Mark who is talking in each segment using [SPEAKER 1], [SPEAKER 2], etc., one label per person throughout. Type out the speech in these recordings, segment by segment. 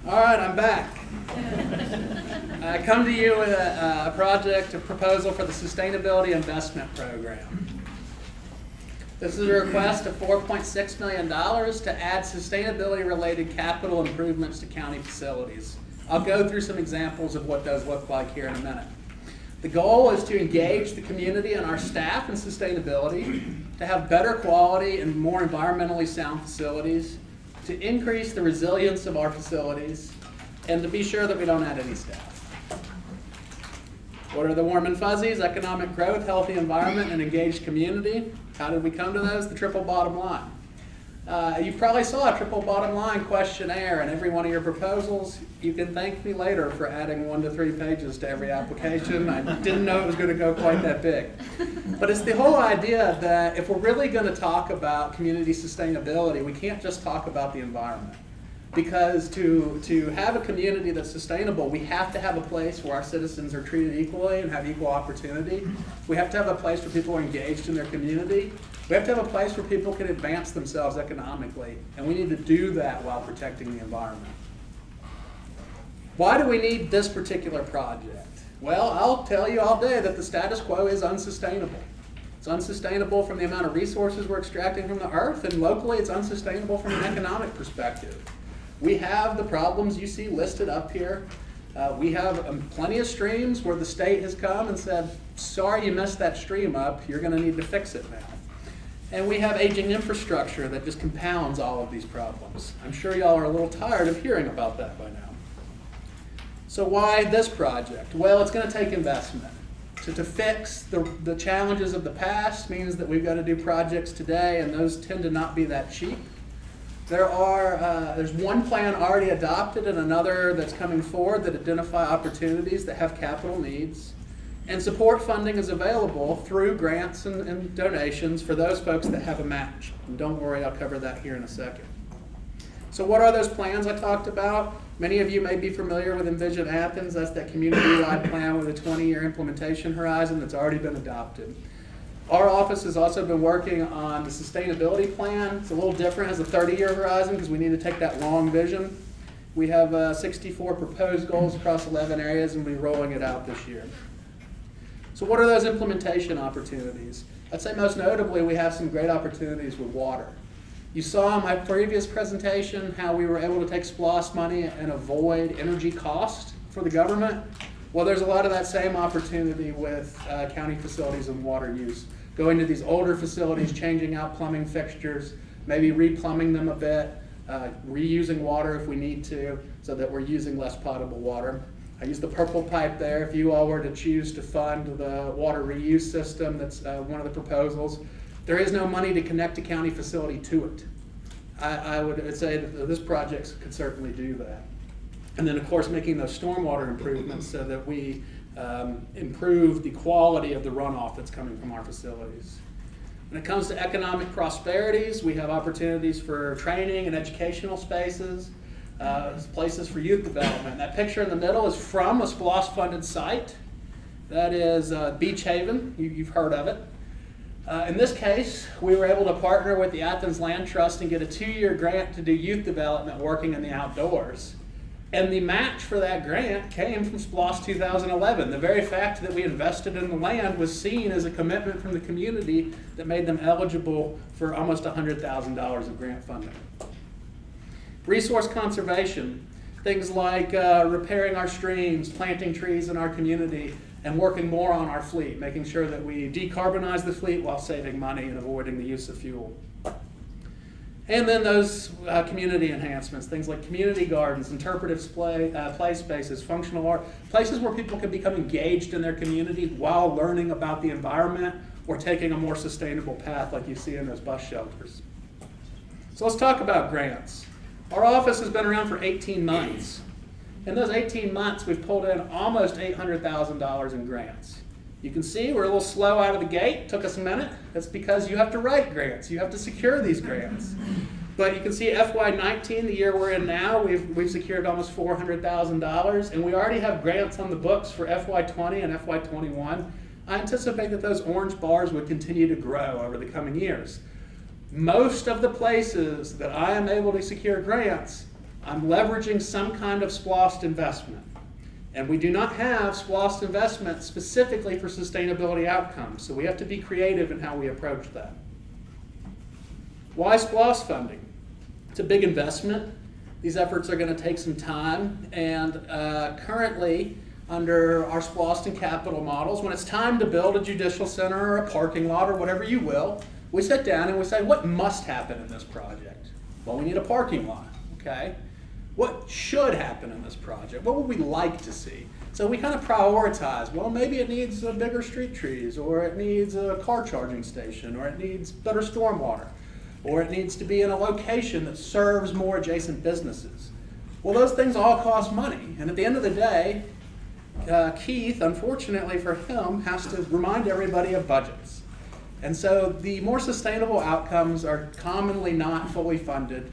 [SPEAKER 1] All right, I'm back. I come to you with a proposal for the Sustainability Investment Program. This is a request of $4.6 million to add sustainability-related capital improvements to county facilities. I'll go through some examples of what those look like here in a minute. The goal is to engage the community and our staff in sustainability, to have better quality and more environmentally sound facilities, to increase the resilience of our facilities, and to be sure that we don't add any staff. What are the warm and fuzzies? Economic growth, healthy environment, and engaged community. How did we come to those? The triple bottom line. You probably saw a triple bottom line questionnaire in every one of your proposals. You can thank me later for adding 1 to 3 pages to every application. I didn't know it was going to go quite that big. But it's the whole idea that if we're really going to talk about community sustainability, we can't just talk about the environment. Because to have a community that's sustainable, we have to have a place where our citizens are treated equally and have equal opportunity. We have to have a place where people are engaged in their community. We have to have a place where people can advance themselves economically, and we need to do that while protecting the environment. Why do we need this particular project? Well, I'll tell you all day that the status quo is unsustainable. It's unsustainable from the amount of resources we're extracting from the earth, and locally it's unsustainable from an economic perspective. We have the problems you see listed up here. We have plenty of streams where the state has come and said, sorry you messed that stream up, you're going to need to fix it now. And we have aging infrastructure that just compounds all of these problems. I'm sure y'all are a little tired of hearing about that by now. So why this project? Well, it's going to take investment. To fix the challenges of the past means that we've got to do projects today, and those tend to not be that cheap. There's one plan already adopted and another that's coming forward that identify opportunities that have capital needs. And support funding is available through grants and donations for those folks that have a match. And don't worry, I'll cover that here in a second. So what are those plans I talked about? Many of you may be familiar with Envision Athens. That's that community-wide plan with a 20-year implementation horizon that's already been adopted. Our office has also been working on the sustainability plan. It's a little different, it has a 30-year horizon because we need to take that long vision. We have 64 proposed goals across 11 areas, and we'll be rolling it out this year. So what are those implementation opportunities? I'd say most notably we have some great opportunities with water. You saw in my previous presentation how we were able to take SPLOST money and avoid energy cost for the government. Well, there's a lot of that same opportunity with county facilities and water use. Going to these older facilities, changing out plumbing fixtures, maybe replumbing them a bit, reusing water if we need to, so that we're using less potable water. I use the purple pipe there. If you all were to choose to fund the water reuse system, that's one of the proposals. There is no money to connect a county facility to it. I would say that this project could certainly do that. And then, of course, making those stormwater improvements so that we improve the quality of the runoff that's coming from our facilities. When it comes to economic prosperities, we have opportunities for training and educational spaces, places for youth development. That picture in the middle is from a SPLOST-funded site. That is Beach Haven. You've heard of it. In this case, we were able to partner with the Athens Land Trust and get a 2-year grant to do youth development working in the outdoors. And the match for that grant came from SPLOST 2011. The very fact that we invested in the land was seen as a commitment from the community that made them eligible for almost $100,000 of grant funding. Resource conservation, things like repairing our streams, planting trees in our community, and working more on our fleet, making sure that we decarbonize the fleet while saving money and avoiding the use of fuel. And then those community enhancements, things like community gardens, interpretive play spaces, functional art, places where people can become engaged in their community while learning about the environment or taking a more sustainable path like you see in those bus shelters. So let's talk about grants. Our office has been around for 18 months. In those 18 months, we've pulled in almost $800,000 in grants. You can see we're a little slow out of the gate. It took us a minute. That's because you have to write grants. You have to secure these grants. But you can see FY19, the year we're in now, we've secured almost $400,000, and we already have grants on the books for FY20 and FY21. I anticipate that those orange bars would continue to grow over the coming years. Most of the places that I am able to secure grants I'm leveraging some kind of SPLOST investment. And we do not have SPLOST investment specifically for sustainability outcomes, so we have to be creative in how we approach that. Why SPLOST funding? It's a big investment. These efforts are going to take some time, and currently, under our SPLOST and capital models, when it's time to build a judicial center or a parking lot or whatever you will, we sit down and we say, what must happen in this project? Well, we need a parking lot, okay? What should happen in this project? What would we like to see? So we kind of prioritize. Well, maybe it needs bigger street trees, or it needs a car charging station, or it needs better stormwater, or it needs to be in a location that serves more adjacent businesses. Well, those things all cost money. And at the end of the day, Keith, unfortunately for him, has to remind everybody of budgets. And so the more sustainable outcomes are commonly not fully funded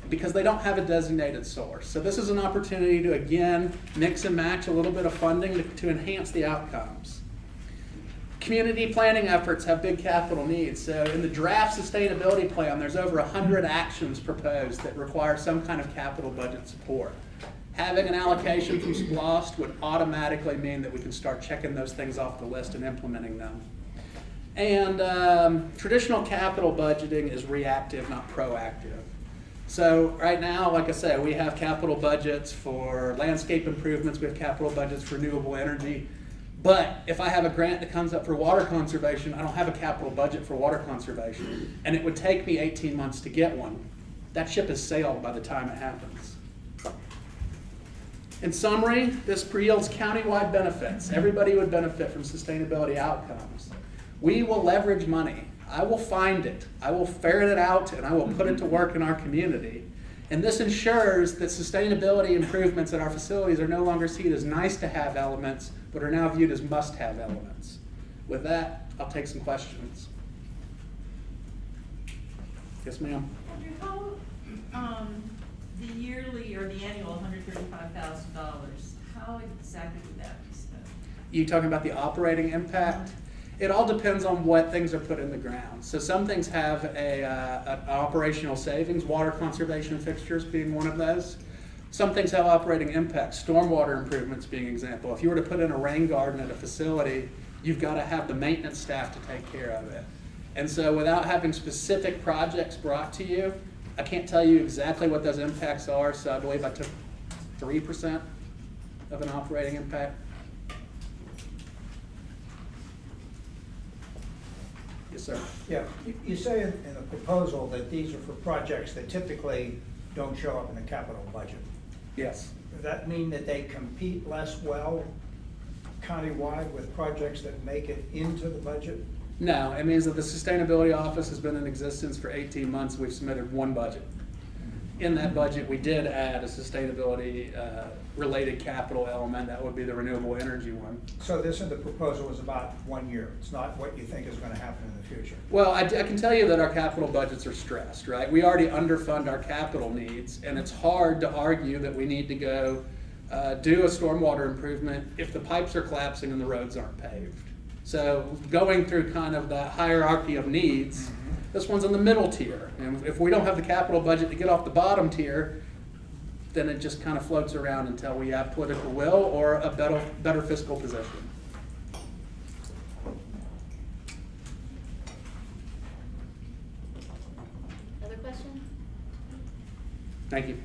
[SPEAKER 1] because they don't have a designated source. So this is an opportunity to, again, mix and match a little bit of funding to enhance the outcomes. Community planning efforts have big capital needs. So in the draft sustainability plan, there's over 100 actions proposed that require some kind of capital budget support. Having an allocation from SPLOST would automatically mean that we can start checking those things off the list and implementing them. And traditional capital budgeting is reactive, not proactive. So right now, like I said, we have capital budgets for landscape improvements, we have capital budgets for renewable energy. But if I have a grant that comes up for water conservation, I don't have a capital budget for water conservation. And it would take me 18 months to get one. That ship has sailed by the time it happens. In summary, this yields countywide benefits. Everybody would benefit from sustainability outcomes. We will leverage money. I will find it. I will ferret it out, and I will put it to work in our community. And this ensures that sustainability improvements at our facilities are no longer seen as nice-to-have elements, but are now viewed as must-have elements. With that, I'll take some questions. Yes, ma'am.
[SPEAKER 2] Andrew, how the yearly or the annual $135,000, how exactly would that be spent?
[SPEAKER 1] You talking about the operating impact? It all depends on what things are put in the ground. So some things have an operational savings, water conservation fixtures being one of those. Some things have operating impact, stormwater improvements being an example. If you were to put in a rain garden at a facility, you've got to have the maintenance staff to take care of it. And so without having specific projects brought to you, I can't tell you exactly what those impacts are, so I believe I took 3% of an operating impact. Yes, sir.
[SPEAKER 3] Yeah, you say in the proposal that these are for projects that typically don't show up in the capital budget.
[SPEAKER 1] Yes.
[SPEAKER 3] Does that mean that they compete less well countywide with projects that make it into the budget?
[SPEAKER 1] No, it means that the Sustainability Office has been in existence for 18 months. We've submitted one budget. In that budget, we did add a sustainability related capital element. That would be the renewable energy one.
[SPEAKER 3] So this in the proposal is about 1 year. It's not what you think is going to happen in the future.
[SPEAKER 1] Well, I can tell you that our capital budgets are stressed, right? We already underfund our capital needs, and it's hard to argue that we need to go do a stormwater improvement if the pipes are collapsing and the roads aren't paved. So going through kind of that hierarchy of needs, this one's in the middle tier. And if we don't have the capital budget to get off the bottom tier, then it just kind of floats around until we have political will or a better fiscal position.
[SPEAKER 4] Other questions?
[SPEAKER 1] Thank you.